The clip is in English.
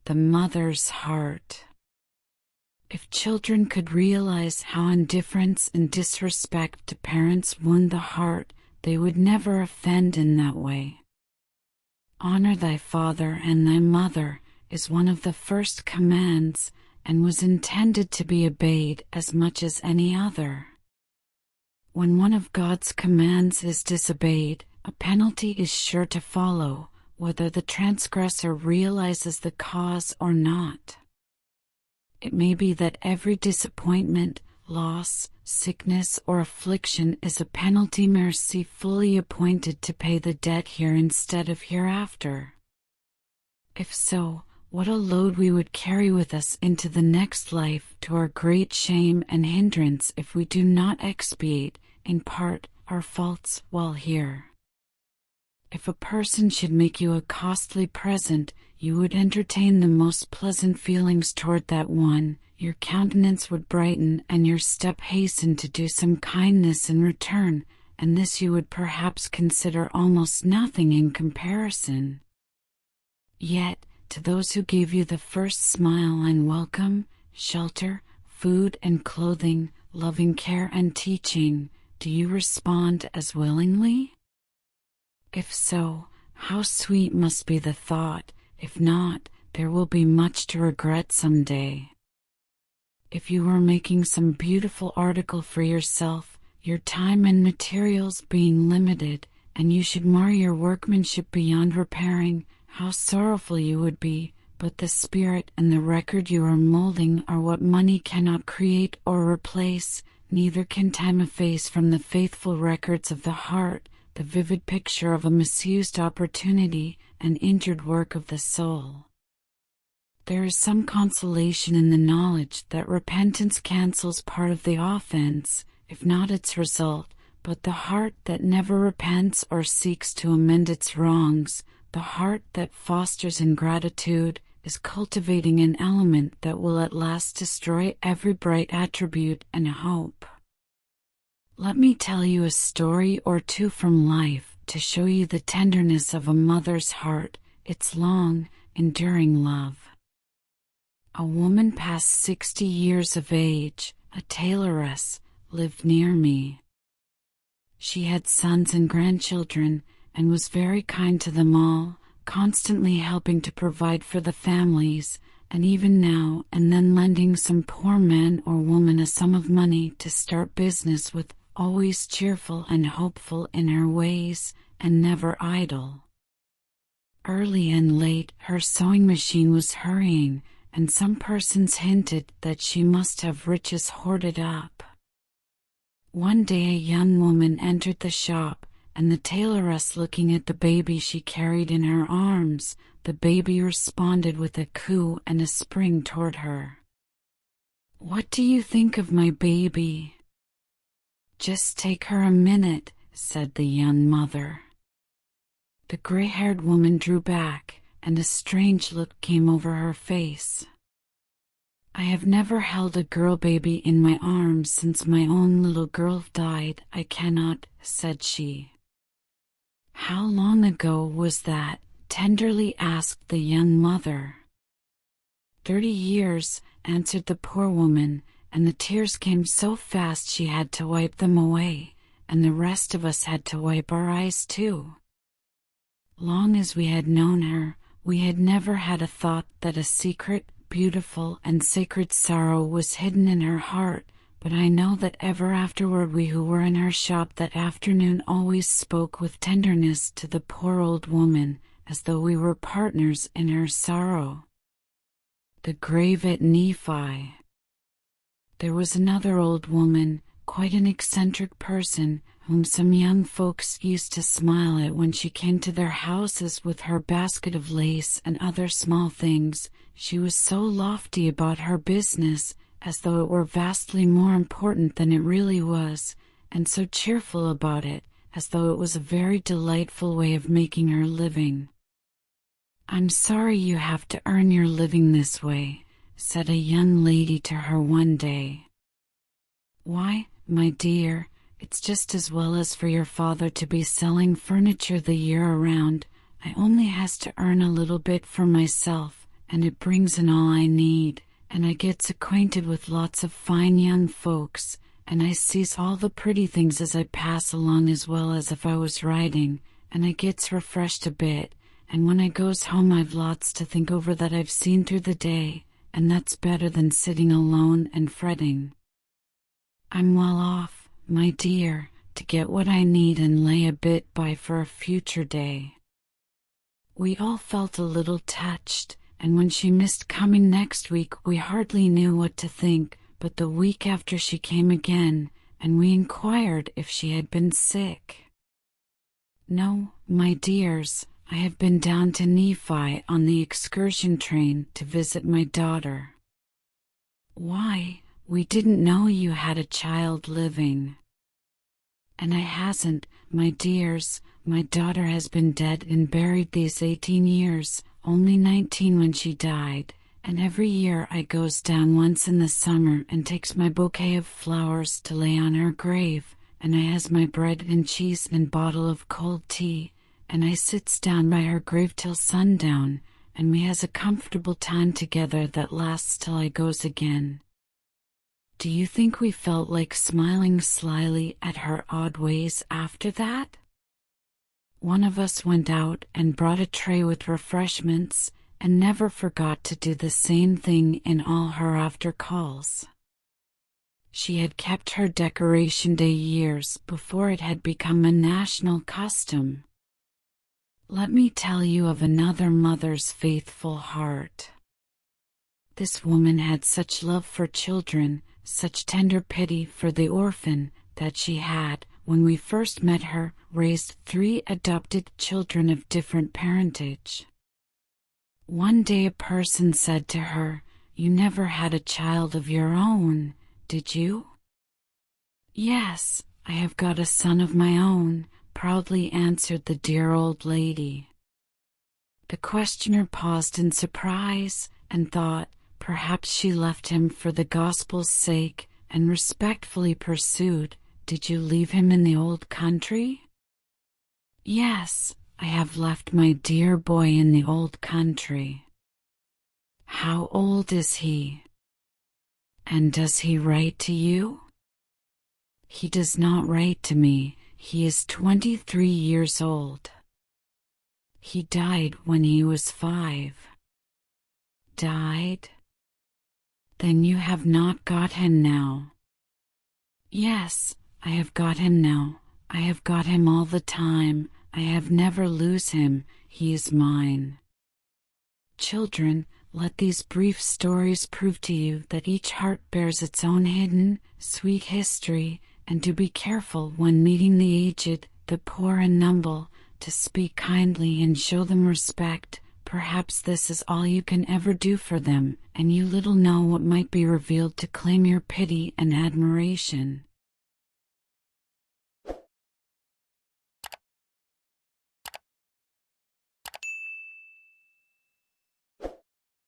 The mother's heart. If children could realize how indifference and disrespect to parents wound the heart, they would never offend in that way. Honor thy father and thy mother is one of the first commands, and was intended to be obeyed as much as any other. When one of God's commands is disobeyed, a penalty is sure to follow, whether the transgressor realizes the cause or not. It may be that every disappointment, loss, sickness, or affliction is a penalty mercifully appointed to pay the debt here instead of hereafter. If so, what a load we would carry with us into the next life, to our great shame and hindrance, if we do not expiate, in part, our faults while here. If a person should make you a costly present, you would entertain the most pleasant feelings toward that one, your countenance would brighten, and your step hasten to do some kindness in return, and this you would perhaps consider almost nothing in comparison. Yet, to those who gave you the first smile and welcome, shelter, food and clothing, loving care and teaching, do you respond as willingly? If so, how sweet must be the thought; if not, there will be much to regret some day. If you were making some beautiful article for yourself, your time and materials being limited, and you should mar your workmanship beyond repairing, how sorrowful you would be. But the spirit and the record you are molding are what money cannot create or replace, neither can time efface from the faithful records of the heart the vivid picture of a misused opportunity, an injured work of the soul. There is some consolation in the knowledge that repentance cancels part of the offense, if not its result, but the heart that never repents or seeks to amend its wrongs, the heart that fosters ingratitude, is cultivating an element that will at last destroy every bright attribute and hope. Let me tell you a story or two from life to show you the tenderness of a mother's heart, its long, enduring love. A woman past 60 years of age, a tailoress, lived near me. She had sons and grandchildren, and was very kind to them all, constantly helping to provide for the families, and even now and then lending some poor man or woman a sum of money to start business with, always cheerful and hopeful in her ways, and never idle. Early and late her sewing machine was hurrying, and some persons hinted that she must have riches hoarded up. One day a young woman entered the shop, and the tailoress, looking at the baby she carried in her arms, the baby responded with a coo and a spring toward her. "What do you think of my baby?" "Just take her a minute," said the young mother. The gray-haired woman drew back, and a strange look came over her face. "I have never held a girl baby in my arms since my own little girl died. I cannot," said she. "How long ago was that?" tenderly asked the young mother. 30 years, answered the poor woman, and the tears came so fast she had to wipe them away, and the rest of us had to wipe our eyes too. Long as we had known her, we had never had a thought that a secret, beautiful, and sacred sorrow was hidden in her heart, but I know that ever afterward we who were in her shop that afternoon always spoke with tenderness to the poor old woman, as though we were partners in her sorrow. The grave at Nephi. There was another old woman, quite an eccentric person, whom some young folks used to smile at when she came to their houses with her basket of lace and other small things. She was so lofty about her business, as though it were vastly more important than it really was, and so cheerful about it, as though it was a very delightful way of making her living. "I'm sorry you have to earn your living this way," said a young lady to her one day. "Why, my dear, it's just as well as for your father to be selling furniture the year around. I only has to earn a little bit for myself, and it brings in all I need, and I gets acquainted with lots of fine young folks, and I sees all the pretty things as I pass along as well as if I was riding, and I gets refreshed a bit, and when I goes home I've lots to think over that I've seen through the day, and that's better than sitting alone and fretting. I'm well off, my dear, to get what I need and lay a bit by for a future day. We all felt a little touched, and when she missed coming next week we hardly knew what to think, but the week after she came again, and we inquired if she had been sick. No, my dears, I have been down to Nephi on the excursion train to visit my daughter. Why, we didn't know you had a child living. And I hasn't, my dears. My daughter has been dead and buried these 18 years, only 19 when she died, and every year I goes down once in the summer and takes my bouquet of flowers to lay on her grave, and I has my bread and cheese and bottle of cold tea, and I sits down by her grave till sundown, and we has a comfortable time together that lasts till I goes again. Do you think we felt like smiling slyly at her odd ways after that? One of us went out and brought a tray with refreshments, and never forgot to do the same thing in all her after calls. She had kept her decoration day years before it had become a national custom. Let me tell you of another mother's faithful heart. This woman had such love for children, such tender pity for the orphan, that she had, when we first met her, raised 3 adopted children of different parentage. One day a person said to her, "You never had a child of your own, did you?" "Yes, I have got a son of my own," proudly answered the dear old lady. The questioner paused in surprise, and thought, perhaps she left him for the gospel's sake, and respectfully pursued, "Did you leave him in the old country?" "Yes, I have left my dear boy in the old country." "How old is he? And does he write to you?" "He does not write to me. He is 23 years old. He died when he was 5. "Died? Then you have not got him now?" "Yes, I have got him now. I have got him all the time. I have never lose him. He is mine." Children, let these brief stories prove to you that each heart bears its own hidden, sweet history, and to be careful when meeting the aged, the poor and humble, to speak kindly and show them respect. Perhaps this is all you can ever do for them, and you little know what might be revealed to claim your pity and admiration.